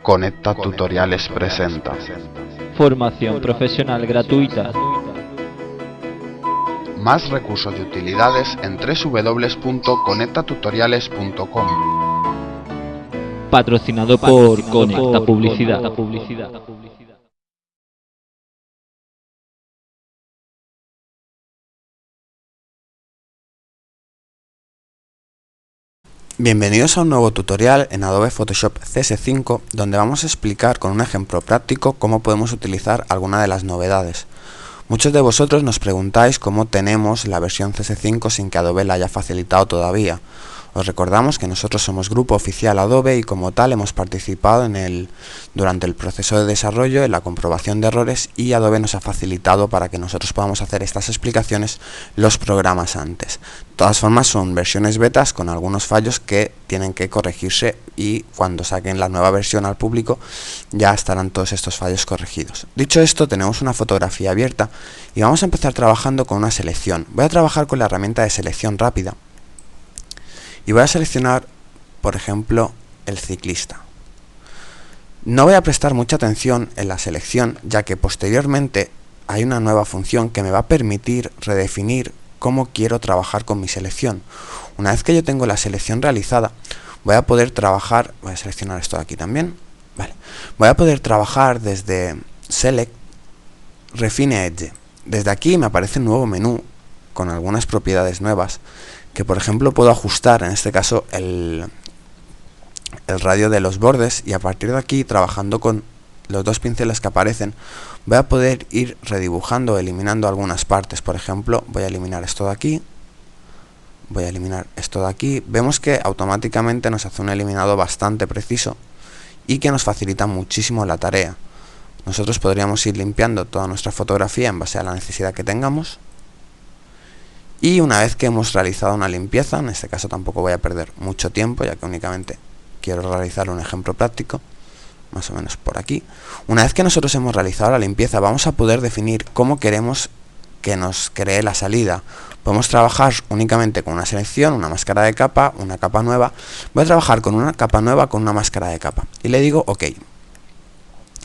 Conecta Tutoriales presenta Formación profesional gratuita. Más recursos y utilidades en www.conectatutoriales.com. Patrocinado por Conecta Publicidad. Bienvenidos a un nuevo tutorial en Adobe Photoshop CS5, donde vamos a explicar con un ejemplo práctico cómo podemos utilizar alguna de las novedades. Muchos de vosotros nos preguntáis cómo tenemos la versión CS5 sin que Adobe la haya facilitado todavía. Os recordamos que nosotros somos grupo oficial Adobe y como tal hemos participado durante el proceso de desarrollo, en la comprobación de errores, y Adobe nos ha facilitado para que nosotros podamos hacer estas explicaciones los programas antes. De todas formas son versiones betas con algunos fallos que tienen que corregirse y cuando saquen la nueva versión al público ya estarán todos estos fallos corregidos. Dicho esto, tenemos una fotografía abierta y vamos a empezar trabajando con una selección. Voy a trabajar con la herramienta de selección rápida. Y voy a seleccionar, por ejemplo, el ciclista. No voy a prestar mucha atención en la selección, ya que posteriormente hay una nueva función que me va a permitir redefinir cómo quiero trabajar con mi selección. Una vez que yo tengo la selección realizada, voy a poder trabajar, voy a seleccionar esto de aquí también, vale. Voy a poder trabajar desde Select, Refine Edge. Desde aquí me aparece un nuevo menú con algunas propiedades nuevas, que por ejemplo puedo ajustar en este caso el radio de los bordes, y a partir de aquí, trabajando con los dos pinceles que aparecen, voy a poder ir redibujando o eliminando algunas partes. Por ejemplo, voy a eliminar esto de aquí, voy a eliminar esto de aquí. Vemos que automáticamente nos hace un eliminado bastante preciso y que nos facilita muchísimo la tarea. Nosotros podríamos ir limpiando toda nuestra fotografía en base a la necesidad que tengamos. Y una vez que hemos realizado una limpieza, en este caso tampoco voy a perder mucho tiempo, ya que únicamente quiero realizar un ejemplo práctico, más o menos por aquí. Una vez que nosotros hemos realizado la limpieza, vamos a poder definir cómo queremos que nos cree la salida. Podemos trabajar únicamente con una selección, una máscara de capa, una capa nueva. Voy a trabajar con una capa nueva con una máscara de capa. Y le digo OK.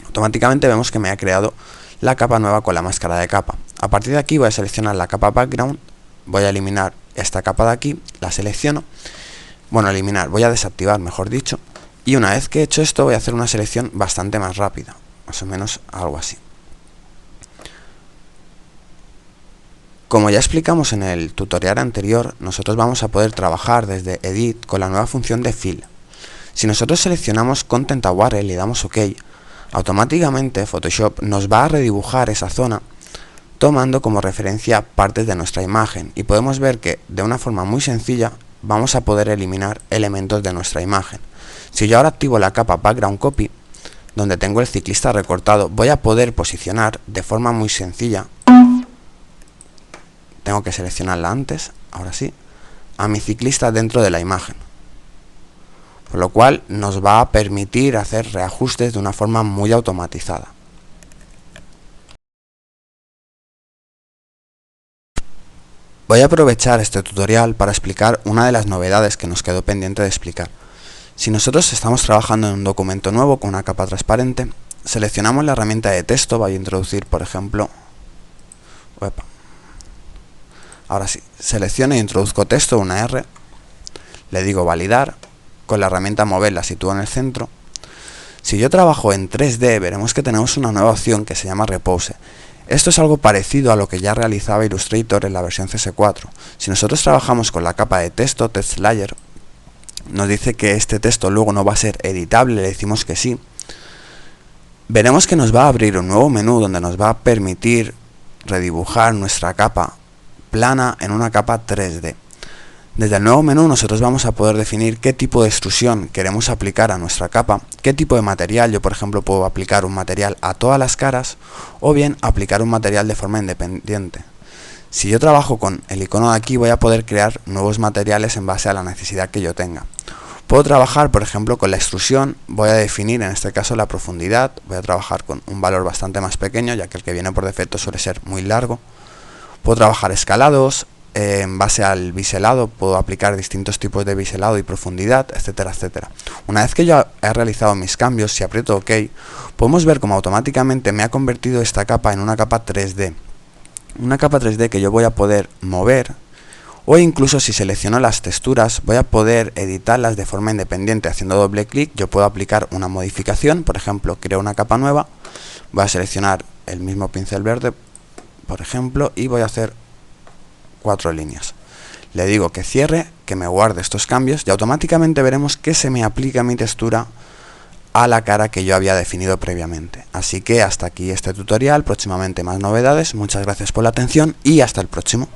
Automáticamente vemos que me ha creado la capa nueva con la máscara de capa. A partir de aquí voy a seleccionar la capa background. Voy a eliminar esta capa de aquí, la selecciono, voy a desactivar, mejor dicho, y una vez que he hecho esto voy a hacer una selección bastante más rápida, más o menos algo así. Como ya explicamos en el tutorial anterior, nosotros vamos a poder trabajar desde Edit con la nueva función de Fill. Si nosotros seleccionamos Content Aware y le damos OK, automáticamente Photoshop nos va a redibujar esa zona tomando como referencia partes de nuestra imagen, y podemos ver que de una forma muy sencilla vamos a poder eliminar elementos de nuestra imagen. Si yo ahora activo la capa Background Copy, donde tengo el ciclista recortado, voy a poder posicionar de forma muy sencilla, tengo que seleccionarla antes, ahora sí, a mi ciclista dentro de la imagen, por lo cual nos va a permitir hacer reajustes de una forma muy automatizada. Voy a aprovechar este tutorial para explicar una de las novedades que nos quedó pendiente de explicar. Si nosotros estamos trabajando en un documento nuevo con una capa transparente, seleccionamos la herramienta de texto. Voy a introducir, por ejemplo, ahora sí, selecciono e introduzco texto, una R, le digo validar, con la herramienta mover la sitúo en el centro. Si yo trabajo en 3D, veremos que tenemos una nueva opción que se llama Repose. Esto es algo parecido a lo que ya realizaba Illustrator en la versión CS4. Si nosotros trabajamos con la capa de texto, Text Layer, nos dice que este texto luego no va a ser editable, le decimos que sí. Veremos que nos va a abrir un nuevo menú donde nos va a permitir redibujar nuestra capa plana en una capa 3D. Desde el nuevo menú nosotros vamos a poder definir qué tipo de extrusión queremos aplicar a nuestra capa, qué tipo de material. Yo por ejemplo puedo aplicar un material a todas las caras o bien aplicar un material de forma independiente. Si yo trabajo con el icono de aquí voy a poder crear nuevos materiales en base a la necesidad que yo tenga. Puedo trabajar por ejemplo con la extrusión, voy a definir en este caso la profundidad, voy a trabajar con un valor bastante más pequeño ya que el que viene por defecto suele ser muy largo. Puedo trabajar escalados, en base al biselado puedo aplicar distintos tipos de biselado y profundidad, etcétera, etcétera. Una vez que yo he realizado mis cambios, si aprieto OK, podemos ver cómo automáticamente me ha convertido esta capa en una capa 3D. Una capa 3D que yo voy a poder mover, o incluso si selecciono las texturas voy a poder editarlas de forma independiente. Haciendo doble clic yo puedo aplicar una modificación, por ejemplo, creo una capa nueva, voy a seleccionar el mismo pincel verde, por ejemplo, y voy a hacer 4 líneas. Le digo que cierre, que me guarde estos cambios y automáticamente veremos que se me aplica mi textura a la cara que yo había definido previamente. Así que hasta aquí este tutorial, próximamente más novedades. Muchas gracias por la atención y hasta el próximo.